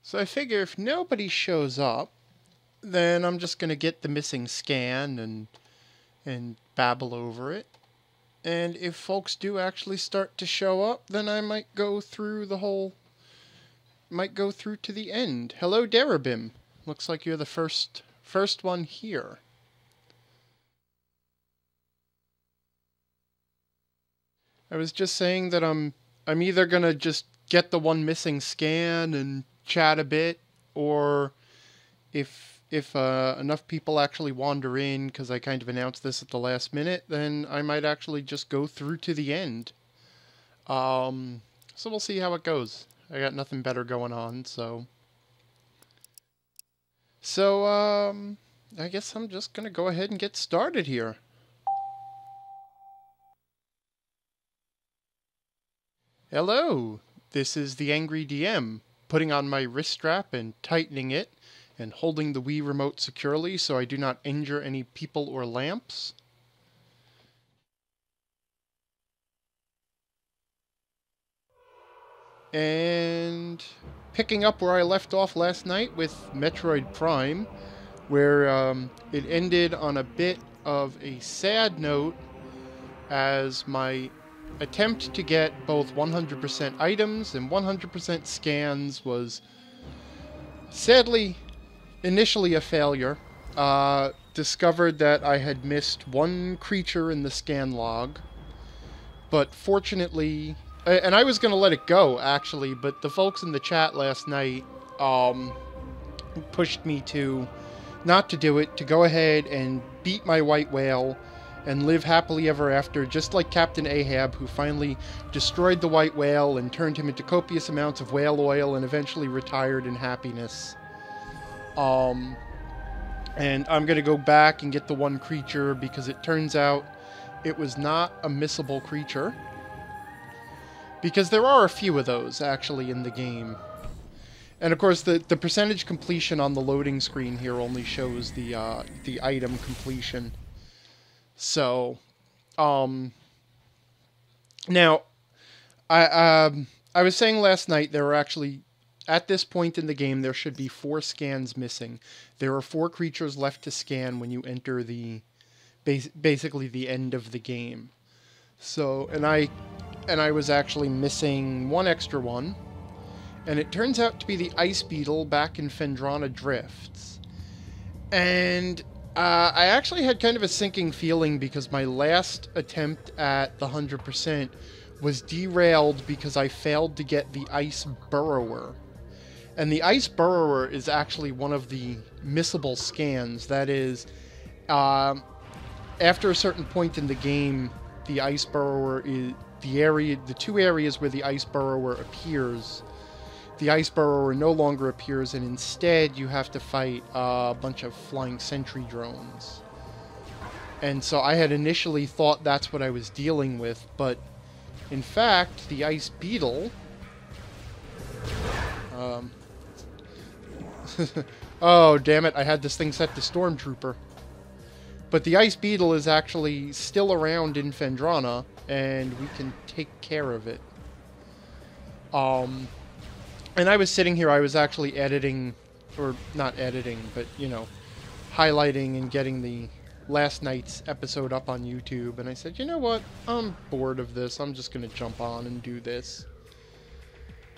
So I figure if nobody shows up, then I'm just gonna get the missing scan and babble over it. And if folks do actually start to show up, then I might go through to the end. Hello, Darabim. Looks like you're the first one here. I was just saying that I'm either gonna just get the one missing scan and chat a bit, or if enough people actually wander in, because I kind of announced this at the last minute, then I might actually just go through to the end. So we'll see how it goes. I got nothing better going on, so I guess I'm just gonna go ahead and get started here. Hello, this is the Angry DM, putting on my wrist strap and tightening it, and holding the Wii remote securely so I do not injure any people or lamps. And picking up where I left off last night with Metroid Prime, where it ended on a bit of a sad note, as my attempt to get both 100% items and 100% scans was sadly initially a failure. Discovered that I had missed one creature in the scan log, but fortunately, and I was going to let it go actually, but the folks in the chat last night pushed me to not to do it, to go ahead and beat my white whale and live happily ever after, just like Captain Ahab, who finally destroyed the white whale and turned him into copious amounts of whale oil and eventually retired in happiness. And I'm going to go back and get the one creature, because it turns out it was not a missable creature. Because there are a few of those, actually, in the game. And of course, the percentage completion on the loading screen here only shows the item completion. So, now, I was saying last night there were actually, at this point in the game, there should be 4 scans missing. There are 4 creatures left to scan when you enter basically the end of the game. So, and I was actually missing one extra one, and it turns out to be the ice beetle back in Phendrana Drifts. And I actually had kind of a sinking feeling, because my last attempt at the 100% was derailed because I failed to get the ice burrower. And the ice burrower is actually one of the missable scans. That is, after a certain point in the game, the ice burrower is the 2 areas where the ice burrower appears. The ice burrower no longer appears, and instead you have to fight a bunch of flying sentry drones. And so I had initially thought that's what I was dealing with, but in fact, the ice beetle... oh, damn it, I had this thing set to Stormtrooper. But the ice beetle is actually still around in Phendrana, and we can take care of it. And I was sitting here, I was actually editing, or not editing, but, you know, highlighting and getting the last night's episode up on YouTube, and I said, you know what, I'm bored of this, I'm just going to jump on and do this.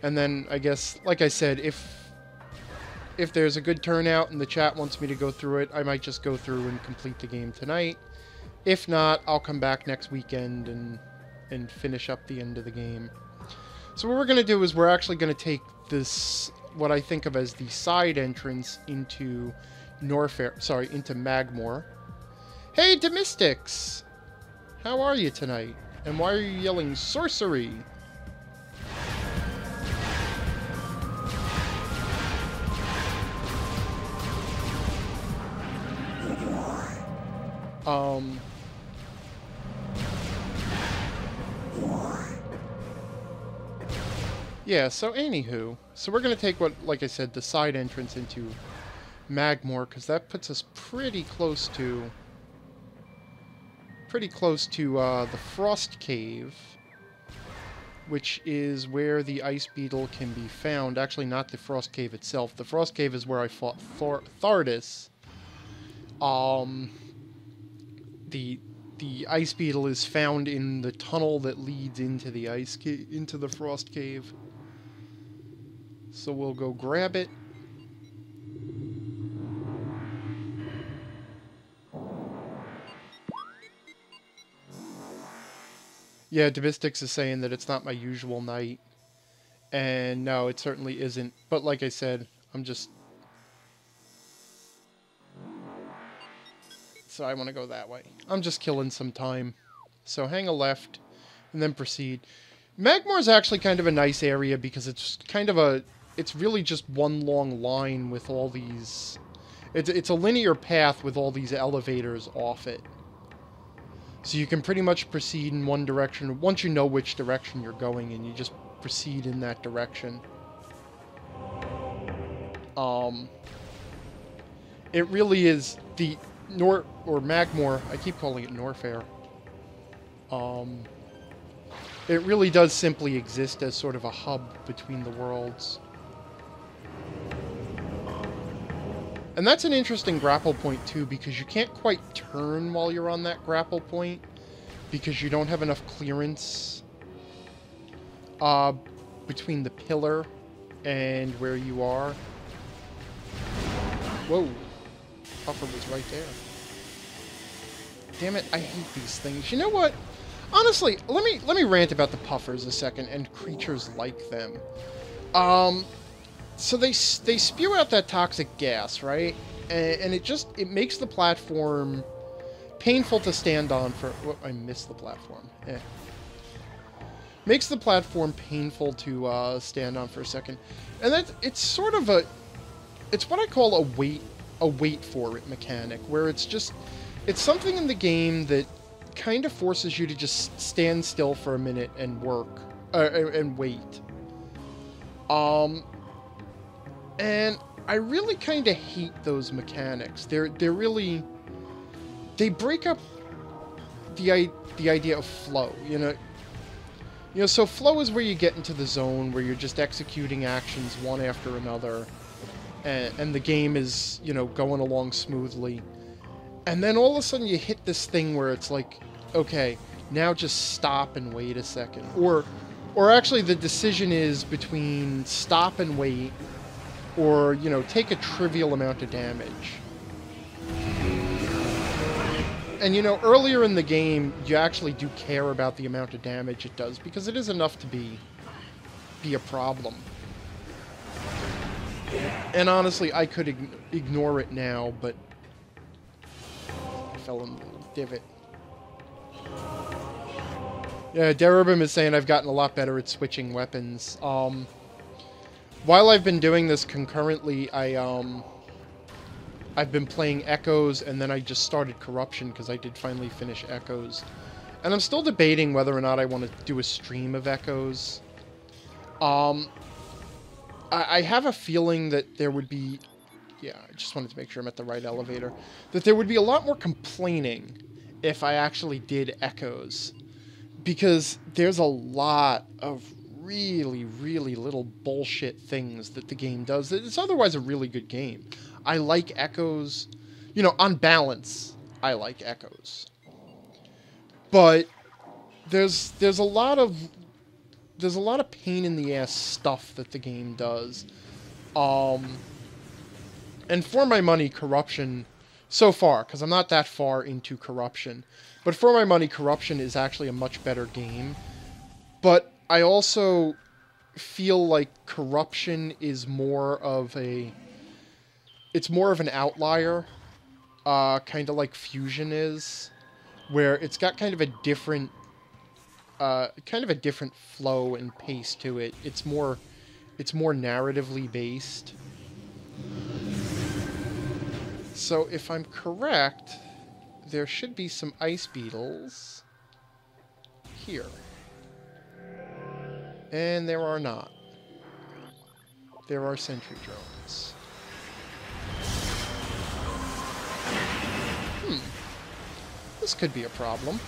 And then, I guess, like I said, if there's a good turnout and the chat wants me to go through it, I might just go through and complete the game tonight. If not, I'll come back next weekend and finish up the end of the game. So what we're going to do is we're actually going to take this, what I think of as the side entrance into into Magmore. Hey, Domestics! How are you tonight? And why are you yelling sorcery? Yeah, so anywho, so we're going to take what, like I said, the side entrance into Magmore, because that puts us pretty close to the Frost Cave, which is where the ice beetle can be found. Actually, not the frost cave itself. The frost cave is where I fought Thardus. The ice beetle is found in the tunnel that leads into the into the frost cave. So we'll go grab it. Yeah, Debistix is saying that it's not my usual night. And no, it certainly isn't. But like I said, I'm just... So I want to go that way. I'm just killing some time. So hang a left, and then proceed. Magmore's actually kind of a nice area because it's kind of a... It's really just one long line with all these... It's a linear path with all these elevators off it. So you can pretty much proceed in one direction. Once you know which direction you're going in, you just proceed in that direction. It really is the Magmore. I keep calling it Norfair. It really does simply exist as sort of a hub between the worlds. And that's an interesting grapple point, too, because you can't quite turn while you're on that grapple point, because you don't have enough clearance between the pillar and where you are. Whoa. Puffer was right there. Damn it, I hate these things. You know what? Honestly, let me rant about the puffers a second and creatures like them. So they spew out that toxic gas, right? And it makes the platform painful to stand on for... Oh, I missed the platform. Makes the platform painful to stand on for a second. And it's sort of a... It's what I call a wait for it mechanic, where it's something in the game that kind of forces you to just stand still for a minute and work, and wait. And I really kind of hate those mechanics. They're really... They break up the idea of flow, you know? You know, so flow is where you get into the zone, where you're just executing actions one after another, and the game is, you know, going along smoothly. And then all of a sudden you hit this thing where it's like, okay, now just stop and wait a second. Or actually the decision is between stop and wait, or, you know, take a trivial amount of damage. And, you know, earlier in the game, you actually do care about the amount of damage it does, because it is enough to be a problem. And honestly, I could ignore it now, but I fell in the divot. Yeah, Derubim is saying I've gotten a lot better at switching weapons. While I've been doing this concurrently, I've been playing Echoes, and then I just started Corruption, because I did finally finish Echoes. And I'm still debating whether or not I want to do a stream of Echoes. I have a feeling that there would be... Yeah, I just wanted to make sure I'm at the right elevator. That there would be a lot more complaining if I actually did Echoes. Because there's a lot of really, really little bullshit things that the game does. It's otherwise a really good game. I like Echoes. You know, on balance, I like Echoes. But there's a lot of pain in the ass stuff that the game does. And for my money, Corruption, so far, because I'm not that far into Corruption, but for my money, Corruption is actually a much better game. But I also feel like Corruption is more of an outlier, kind of like Fusion is, where it's got kind of a different flow and pace to it. It's more narratively based. So if I'm correct, there should be some ice beetles here. And there are not. There are sentry drones. This could be a problem.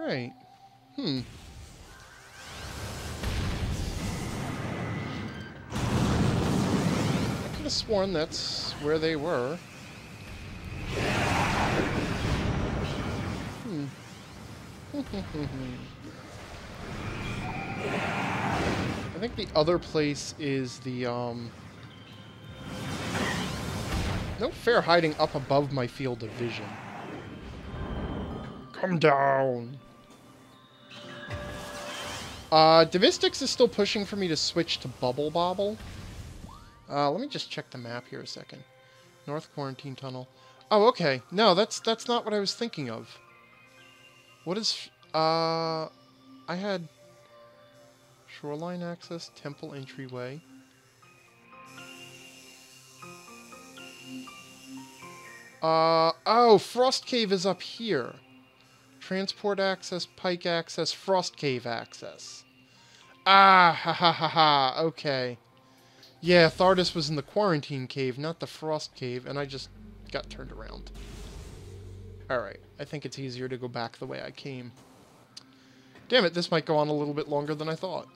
Alright. I could have sworn that's where they were. I think the other place is the, no fair hiding up above my field of vision. Come down! Divistix is still pushing for me to switch to Bubble Bobble. Let me just check the map here a second. North Quarantine Tunnel. Oh, okay. No, that's not what I was thinking of. What is... I had... Shoreline access, temple entryway. Oh, Frost Cave is up here. Transport access, pike access, Frost Cave access. Ah, ha ha ha ha, okay. Yeah, Thardus was in the Quarantine Cave, not the Frost Cave, and I just got turned around. Alright, I think it's easier to go back the way I came. Damn it, this might go on a little bit longer than I thought.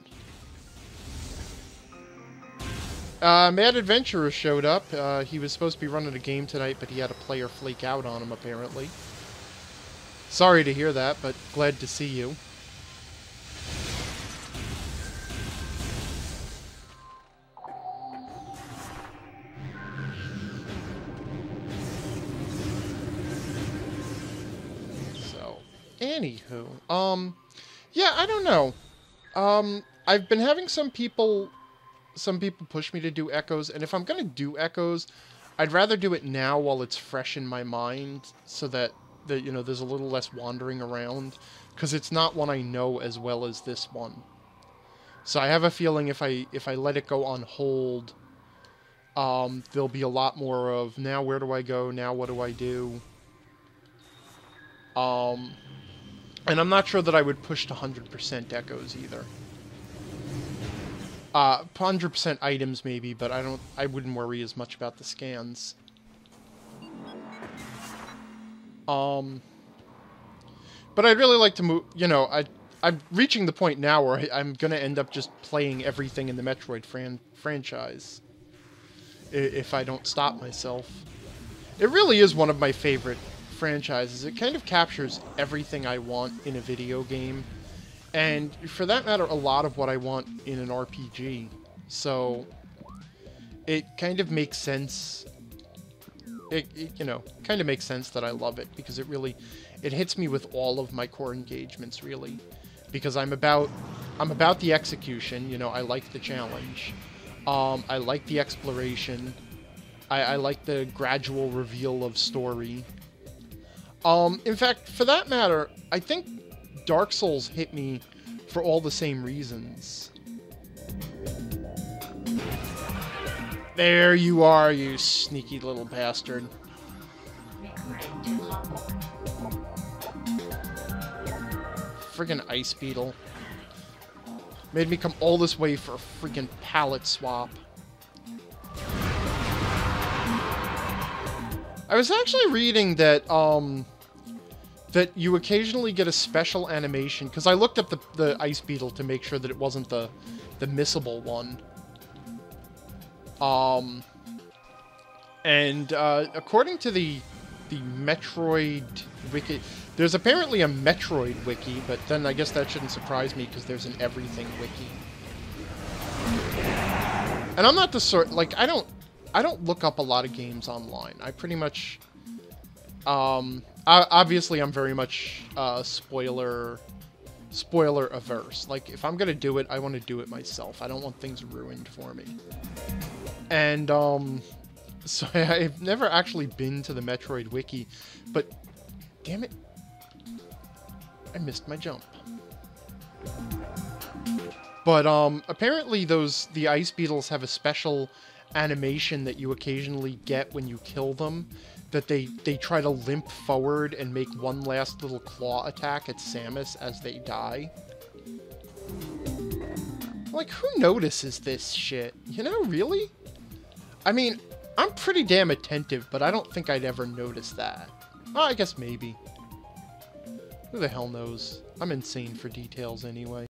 Mad Adventurer showed up. He was supposed to be running a game tonight, but he had a player flake out on him, apparently. Sorry to hear that, but glad to see you. So, anywho, yeah, I don't know. I've been having some people push me to do echoes, and if I'm gonna do echoes, I'd rather do it now while it's fresh in my mind, so that you know, there's a little less wandering around, because it's not one I know as well as this one. So I have a feeling if I let it go on hold, there'll be a lot more of, now where do I go, now what do I do? And I'm not sure that I would push to 100% echoes either. 100% items maybe, but I wouldn't worry as much about the scans. But I'd really like to move, you know, I'm reaching the point now where I'm gonna end up just playing everything in the Metroid franchise. If I don't stop myself. It really is one of my favorite franchises. It kind of captures everything I want in a video game. And for that matter, a lot of what I want in an RPG. So, it kind of makes sense. It you know, kind of makes sense that I love it, because it hits me with all of my core engagements, really. Because I'm about the execution, you know, I like the challenge. I like the exploration. I like the gradual reveal of story. In fact, for that matter, I think Dark Souls hit me for all the same reasons. There you are, you sneaky little bastard. Friggin' ice beetle. Made me come all this way for a freaking palette swap. I was actually reading that, that you occasionally get a special animation, because I looked up the ice beetle to make sure that it wasn't the missable one. According to the Metroid wiki, there's apparently a Metroid wiki, but then I guess that shouldn't surprise me because there's an everything wiki. And I'm not the sort, like, I don't look up a lot of games online. I pretty much, obviously I'm very much spoiler averse. Like, if I'm gonna do it, I want to do it myself. I don't want things ruined for me. And so I've never actually been to the Metroid wiki, but damn it, I missed my jump. But apparently the ice beetles have a special animation that you occasionally get when you kill them, that they try to limp forward and make one last little claw attack at Samus as they die. Like, who notices this shit? You know, really? I mean, I'm pretty damn attentive, but I don't think I'd ever notice that. Oh, I guess maybe. Who the hell knows? I'm insane for details anyway.